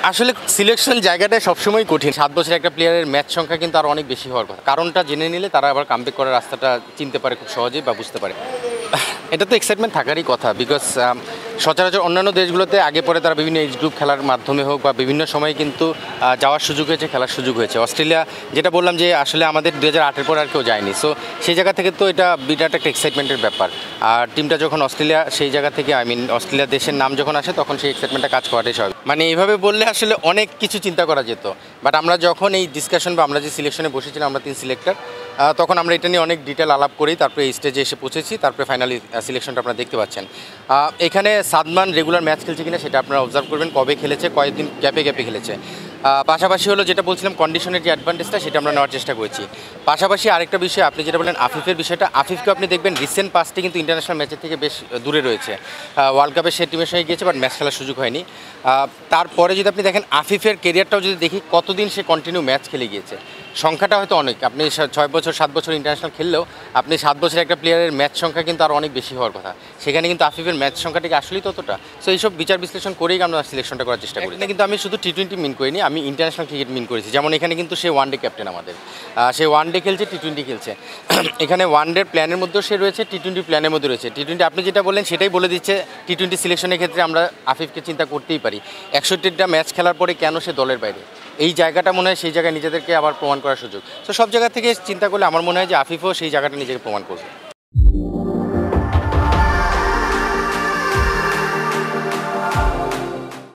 আসলে সিলেকশন জায়গাটা সবসময় কঠিন। ৭ বছরের একটা প্লেয়ারের ম্যাচ সংখ্যা কিন্তু আরও অনেক বেশি হওয়ার কথা। কারণটা জেনে নিলে তারা আবার কামব্যাক করার রাস্তাটা চিনতে পারে খুব সহজেই বা বুঝতে পারে। এটা তো এক্সাইটমেন্ট থাকারই কথা, বিকজ সচরাচর অন্যান্য দেশগুলোতে আগে পরে তারা বিভিন্ন এজ গ্রুপ খেলার মাধ্যমে হোক বা বিভিন্ন সময় কিন্তু যাওয়ার সুযোগ হয়েছে, খেলার সুযোগ হয়েছে। অস্ট্রেলিয়া যেটা বললাম যে আসলে আমাদের 2008-এর পর আর কেউ যায়নি, সো সেই জায়গা থেকে তো এটা বিরাট একটা এক্সাইটমেন্টের ব্যাপার। আর টিমটা যখন অস্ট্রেলিয়া, সেই জায়গা থেকে অস্ট্রেলিয়া দেশের নাম যখন আসে তখন সেই এক্সাইটমেন্টটা কাজ করাটাই স্বাভাবিক। মানে এইভাবে বললে আসলে অনেক কিছু চিন্তা করা যেত, বাট আমরা যখন এই ডিসকাশন বা আমরা যে সিলেকশনে বসেছিলাম, আমরা 3 সিলেক্টর, তখন আমরা এটা নিয়ে অনেক ডিটেল আলাপ করেই তারপরে এই স্টেজে এসে পৌঁছেছি। তারপরে ফাইনালি সিলেকশনটা আপনারা দেখতে পাচ্ছেন। এখানে সাদমান রেগুলার ম্যাচ খেলছে কিনা সেটা আপনারা অবজার্ভ করবেন, কবে খেলেছে, কয়েকদিন গ্যাপে খেলেছে। পাশাপাশি হলো যেটা বলছিলাম কন্ডিশনের যে অ্যাডভান্টেজটা সেটা আমরা নেওয়ার চেষ্টা করেছি। পাশাপাশি আরেকটা বিষয় আপনি যেটা বলেন আফিফের বিষয়টা, আফিফকে আপনি দেখবেন রিসেন্ট পাস্টে কিন্তু ইন্টারন্যাশনাল ম্যাচের থেকে বেশ দূরে রয়েছে। ওয়ার্ল্ড কাপে সে টিমের সঙ্গে গিয়েছে, বাট ম্যাচ খেলার সুযোগ হয়নি। তারপরে যদি আপনি দেখেন আফিফের কেরিয়ারটাও যদি দেখি, কতদিন সে কন্টিনিউ ম্যাচ খেলে গিয়েছে, সংখ্যাটা হয়তো অনেক। আপনি 6 বছর 7 বছর ইন্টারন্যাশনাল খেললেও আপনি 7 বছরের একটা প্লেয়ারের ম্যাচ সংখ্যা কিন্তু আরও অনেক বেশি হওয়ার কথা। সেখানে কিন্তু আফিফের ম্যাচ সংখ্যাটাকে আসলেই ততটা। সো এইসব বিচার বিশ্লেষণ করেই আমরা সিলেকশনটা করার চেষ্টা করি। কিন্তু আমি শুধু টি-20 মিন করিনি, আমি ইন্টারন্যাশনাল ক্রিকেট মিন করেছি। যেমন এখানে কিন্তু সে ওয়ানডে ক্যাপ্টেন আমাদের, সে ওয়ানডে খেলছে, টি-20 খেলছে। এখানে ওয়ানডের প্ল্যানের মধ্যেও সে রয়েছে, টি-20 প্ল্যানের মধ্যে রয়েছে। টি-20 আপনি যেটা বললেন সেটাই বলে দিচ্ছে, টি-20 সিলেকশনের ক্ষেত্রে আমরা আফিফকে চিন্তা করতেই পারি। 61টা ম্যাচ খেলার পরে কেন সে দলের বাইরে, এই জায়গাটা মনে হয় সেই জায়গায় নিজেদেরকে আবার প্রমাণ করার সুযোগ। তো সব জায়গা থেকে চিন্তা করলে আমার মনে হয় যে আফিফও সেই জায়গাটা নিজেকে প্রমাণ করবে।